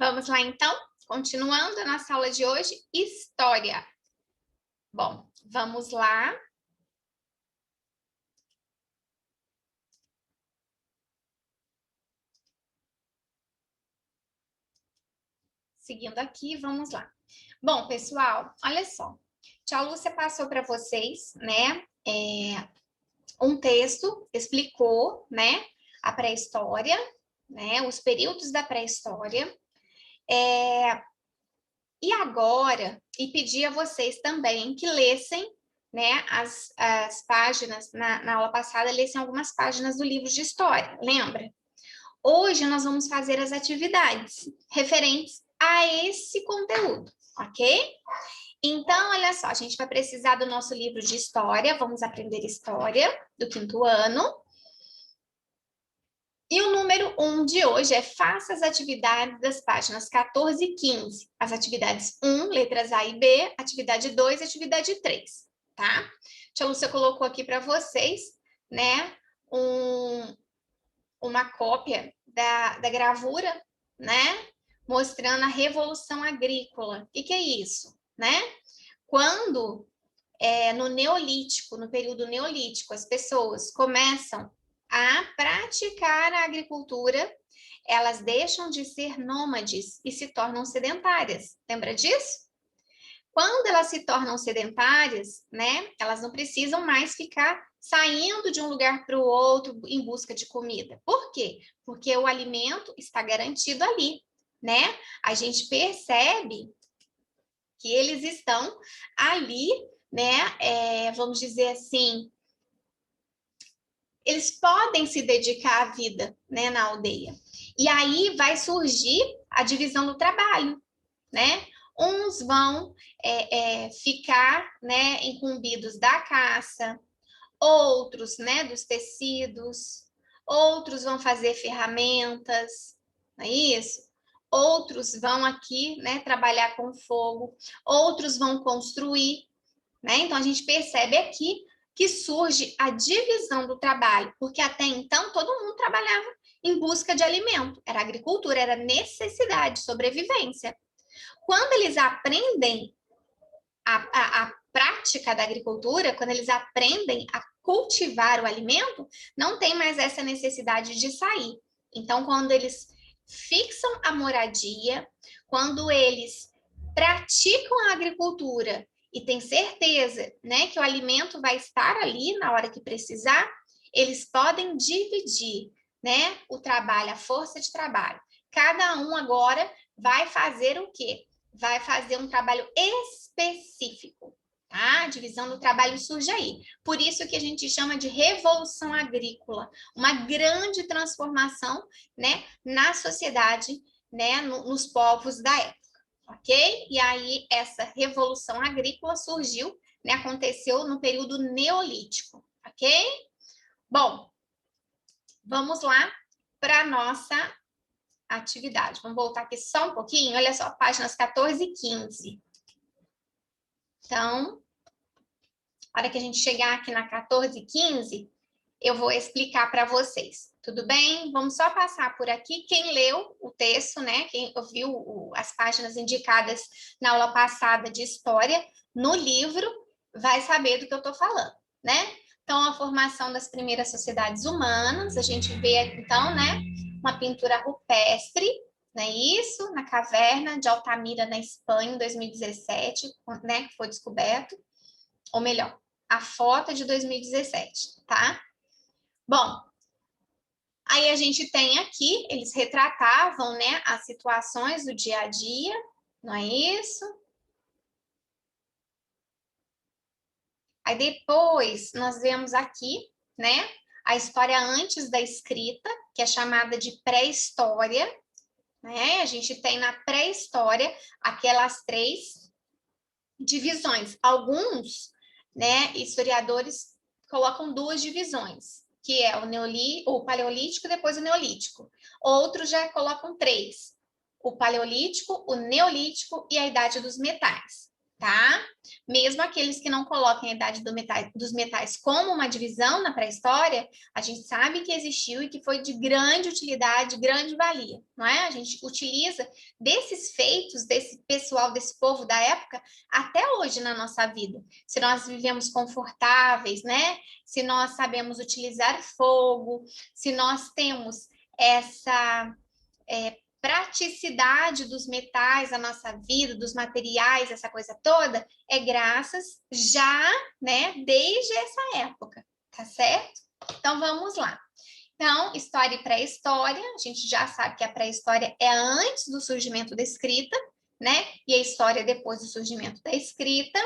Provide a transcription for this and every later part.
Vamos lá, então? Continuando a nossa aula de hoje, História. Bom, vamos lá. Seguindo aqui, vamos lá. Bom, pessoal, olha só. Tia Lúcia passou para vocês, né, um texto, explicou, né, a pré-história, né, os períodos da pré-história. E agora, e pedi a vocês também que lessem, né, as páginas, na aula passada, lessem algumas páginas do livro de história, lembra? Hoje nós vamos fazer as atividades referentes a esse conteúdo, ok? Então, olha só, a gente vai precisar do nosso livro de história, vamos aprender história do 5º ano. E o número 1 de hoje é faça as atividades das páginas 14 e 15. As atividades 1, letras A e B, atividade 2 e atividade 3, tá? Tia Lúcia colocou aqui para vocês, né, uma cópia da gravura, né, mostrando a Revolução Agrícola. O que é isso, né? Quando, no Neolítico, no período Neolítico, as pessoas começam a praticar a agricultura, elas deixam de ser nômades e se tornam sedentárias. Lembra disso? Quando elas se tornam sedentárias, né, elas não precisam mais ficar saindo de um lugar para o outro em busca de comida. Por quê? Porque o alimento está garantido ali, né? A gente percebe que eles estão ali, né, vamos dizer assim, eles podem se dedicar à vida, né, na aldeia. E aí vai surgir a divisão do trabalho, né? Uns vão ficar, né, incumbidos da caça, outros, né, dos tecidos, outros vão fazer ferramentas, não é isso? Outros vão aqui, né, trabalhar com fogo, outros vão construir, né? Então a gente percebe aqui que surge a divisão do trabalho, porque até então todo mundo trabalhava em busca de alimento, era agricultura, era necessidade, sobrevivência. Quando eles aprendem a prática da agricultura, quando eles aprendem a cultivar o alimento, não tem mais essa necessidade de sair. Então, quando eles fixam a moradia, quando eles praticam a agricultura e têm certeza, né, que o alimento vai estar ali na hora que precisar, eles podem dividir, né, o trabalho, a força de trabalho. Cada um agora vai fazer o quê? Vai fazer um trabalho específico, tá? A divisão do trabalho surge aí. Por isso que a gente chama de revolução agrícola, uma grande transformação, né, na sociedade, né, nos povos da época, ok? E aí essa revolução agrícola surgiu, né, aconteceu no período neolítico, ok? Bom, vamos lá para a nossa atividade. Vamos voltar aqui só um pouquinho. Olha só, páginas 14 e 15. Então, na hora que a gente chegar aqui na 14 e 15, eu vou explicar para vocês. Tudo bem? Vamos só passar por aqui. Quem leu o texto, né? Quem ouviu as páginas indicadas na aula passada de história, no livro, vai saber do que eu estou falando, né? Então, a formação das primeiras sociedades humanas, a gente vê aqui, então, né? Uma pintura rupestre, não é isso? Na caverna de Altamira, na Espanha, em 2017, né? Que foi descoberto. Ou melhor, a foto é de 2017, tá? Bom, aí a gente tem aqui, eles retratavam, né, as situações do dia a dia, não é isso? Aí depois nós vemos aqui, né, a história antes da escrita, que é chamada de pré-história, né? A gente tem na pré-história aquelas 3 divisões. Alguns, né, historiadores colocam 2 divisões, que é o paleolítico e depois o neolítico. Outros já colocam 3, o paleolítico, o neolítico e a idade dos metais, tá? Mesmo aqueles que não colocam a idade dos metais como uma divisão na pré-história, a gente sabe que existiu e que foi de grande utilidade, grande valia, não é? A gente utiliza desses feitos, desse pessoal, desse povo da época, até hoje na nossa vida. Se nós vivemos confortáveis, né? Se nós sabemos utilizar fogo, se nós temos essa praticidade dos metais na nossa vida, dos materiais, essa coisa toda, é graças já, né, desde essa época, tá certo? Então, vamos lá. Então, história e pré-história, a gente já sabe que a pré-história é antes do surgimento da escrita, né? E a história depois do surgimento da escrita.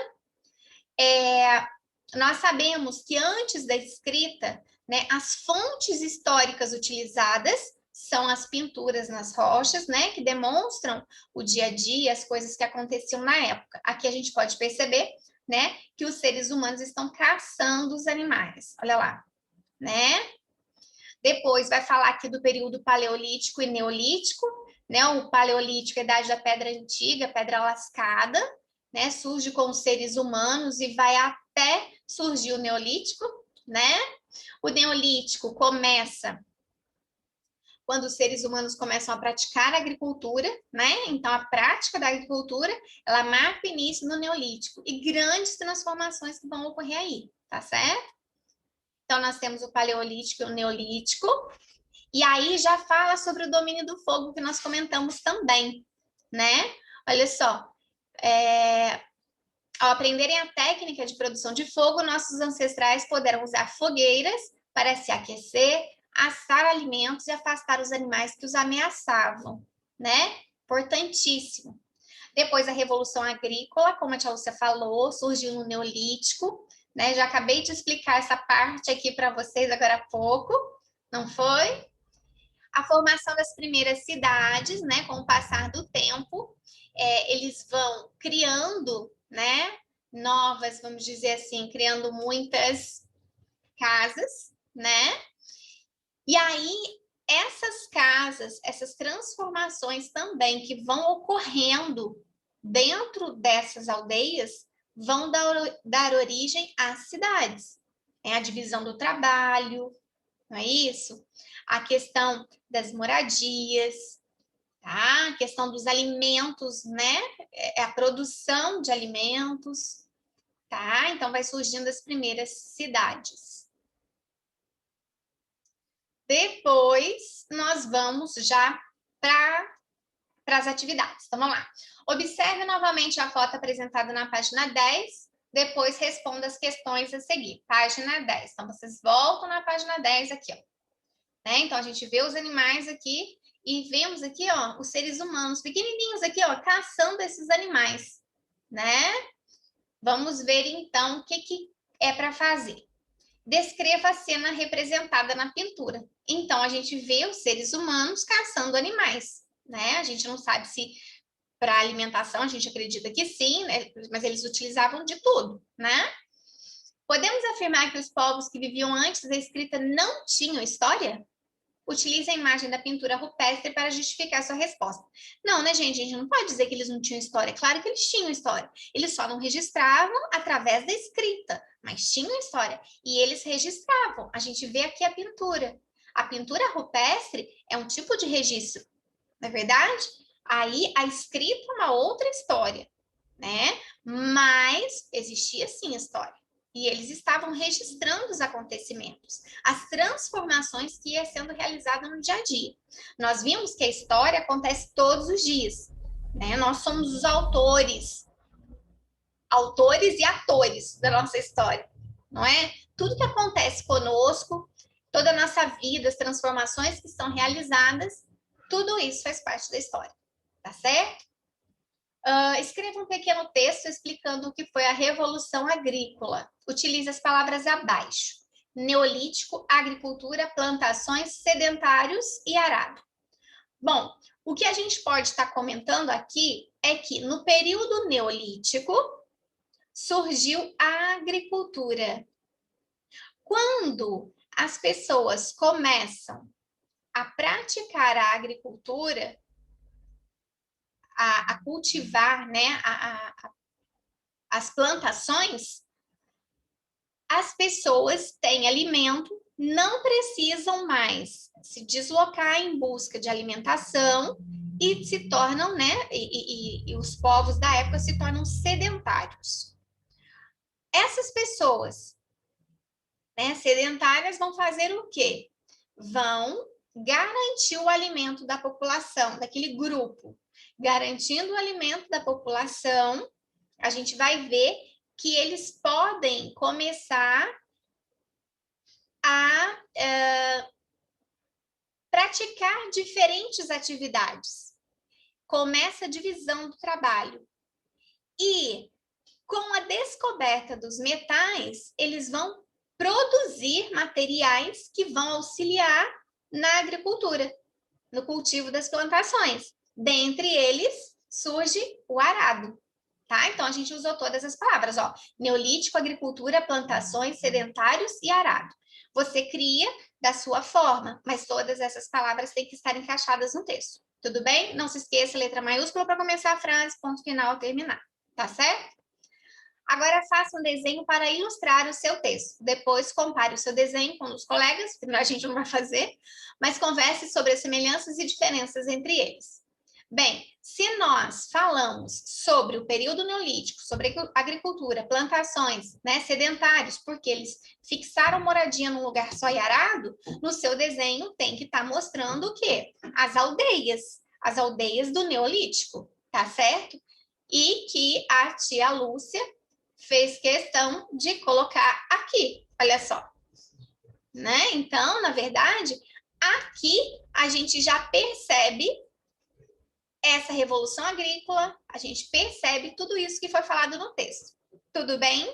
Nós sabemos que antes da escrita, né, as fontes históricas utilizadas são as pinturas nas rochas, né, que demonstram o dia a dia, as coisas que aconteciam na época. Aqui a gente pode perceber, né, que os seres humanos estão caçando os animais. Olha lá, né? Depois vai falar aqui do período paleolítico e neolítico, né? O paleolítico é a idade da pedra antiga, pedra lascada, né? Surge com os seres humanos e vai até surgir o neolítico, né? O neolítico começa quando os seres humanos começam a praticar a agricultura, né? Então, a prática da agricultura, ela marca o início no neolítico e grandes transformações que vão ocorrer aí, tá certo? Então, nós temos o paleolítico e o neolítico, e aí já fala sobre o domínio do fogo, que nós comentamos também, né? Olha só, ao aprenderem a técnica de produção de fogo, nossos ancestrais puderam usar fogueiras para se aquecer, assar alimentos e afastar os animais que os ameaçavam, né? Importantíssimo. Depois, a Revolução Agrícola, como a tia Lúcia falou, surgiu no Neolítico, né? Já acabei de explicar essa parte aqui para vocês agora há pouco, não foi? A formação das primeiras cidades, né? Com o passar do tempo, eles vão criando, né? Novas, vamos dizer assim, criando muitas casas, né? E aí, essas casas, essas transformações também que vão ocorrendo dentro dessas aldeias, vão dar origem às cidades. É a divisão do trabalho, não é isso? A questão das moradias, tá? A questão dos alimentos, né? A produção de alimentos, tá? Então, vai surgindo as primeiras cidades. Depois, nós vamos já para as atividades. Então, vamos lá. Observe novamente a foto apresentada na página 10, depois responda as questões a seguir. Página 10. Então, vocês voltam na página 10 aqui, ó. Né? Então, a gente vê os animais aqui e vemos aqui, ó, os seres humanos pequenininhos aqui, ó, caçando esses animais, né? Vamos ver, então, o que é para fazer. Descreva a cena representada na pintura. Então, a gente vê os seres humanos caçando animais, né? A gente não sabe se para alimentação, a gente acredita que sim, né? Mas eles utilizavam de tudo, né? Podemos afirmar que os povos que viviam antes da escrita não tinham história? Utilize a imagem da pintura rupestre para justificar sua resposta. Não, né, gente? A gente não pode dizer que eles não tinham história. Claro que eles tinham história. Eles só não registravam através da escrita, mas tinham história. E eles registravam. A gente vê aqui a pintura. A pintura rupestre é um tipo de registro, não é verdade? Aí a escrita é uma outra história, né? Mas existia sim história. E eles estavam registrando os acontecimentos, as transformações que ia sendo realizada no dia a dia. Nós vimos que a história acontece todos os dias, né? Nós somos os autores e atores da nossa história, não é? Tudo que acontece conosco, toda a nossa vida, as transformações que são realizadas, tudo isso faz parte da história, tá certo? Escreva um pequeno texto explicando o que foi a Revolução Agrícola. Utilize as palavras abaixo. Neolítico, agricultura, plantações, sedentários e arado. Bom, o que a gente pode estar comentando aqui é que no período neolítico surgiu a agricultura. Quando as pessoas começam a praticar a agricultura, a cultivar, né, as plantações, as pessoas têm alimento, não precisam mais se deslocar em busca de alimentação e se tornam, né? E os povos da época se tornam sedentários. Essas pessoas, né, sedentárias vão fazer o quê? Vão garantir o alimento da população, daquele grupo. Garantindo o alimento da população, a gente vai ver que eles podem começar a praticar diferentes atividades. Começa a divisão do trabalho. E com a descoberta dos metais, eles vão produzir materiais que vão auxiliar na agricultura, no cultivo das plantações. Dentre eles, surge o arado. Tá? Então, a gente usou todas as palavras, ó. Neolítico, agricultura, plantações, sedentários e arado. Você cria da sua forma, mas todas essas palavras têm que estar encaixadas no texto. Tudo bem? Não se esqueça, letra maiúscula para começar a frase, ponto final, terminar. Tá certo? Agora, faça um desenho para ilustrar o seu texto. Depois, compare o seu desenho com os colegas, que a gente não vai fazer, mas converse sobre as semelhanças e diferenças entre eles. Bem, se nós falamos sobre o período neolítico, sobre agricultura, plantações, né, sedentários, porque eles fixaram moradia num lugar só e arado, no seu desenho tem que estar mostrando o quê? As aldeias do neolítico, tá certo? E que a tia Lúcia fez questão de colocar aqui, olha só. Né? Então, na verdade, aqui a gente já percebe essa revolução agrícola, a gente percebe tudo isso que foi falado no texto. Tudo bem?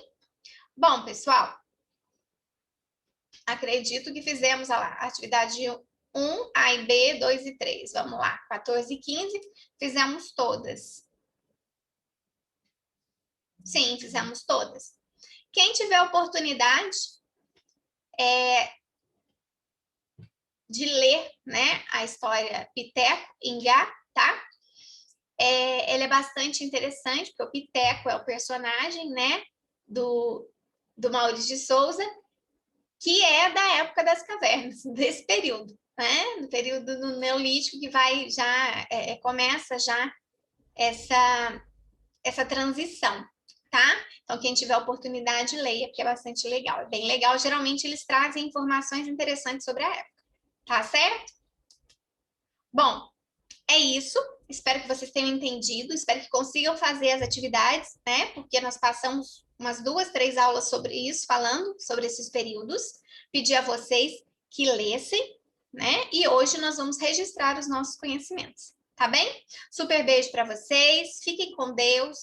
Bom, pessoal, acredito que fizemos a atividade 1, A e B, 2 e 3. Vamos lá, 14 e 15, fizemos todas. Sim, fizemos todas. Quem tiver oportunidade de ler, né, a história Piteco, Ingá, tá? Ele é bastante interessante, porque o Piteco é o personagem, né, do Maurício de Souza, que é da época das cavernas, desse período, né, do período do Neolítico, que vai já, começa já essa transição, tá? Então, quem tiver oportunidade, leia, porque é bastante legal, é bem legal. Geralmente, eles trazem informações interessantes sobre a época, tá certo? Bom, é isso. Espero que vocês tenham entendido, espero que consigam fazer as atividades, né? Porque nós passamos umas 2, 3 aulas sobre isso, falando sobre esses períodos. Pedi a vocês que lessem, né? E hoje nós vamos registrar os nossos conhecimentos, tá bem? Super beijo para vocês, fiquem com Deus.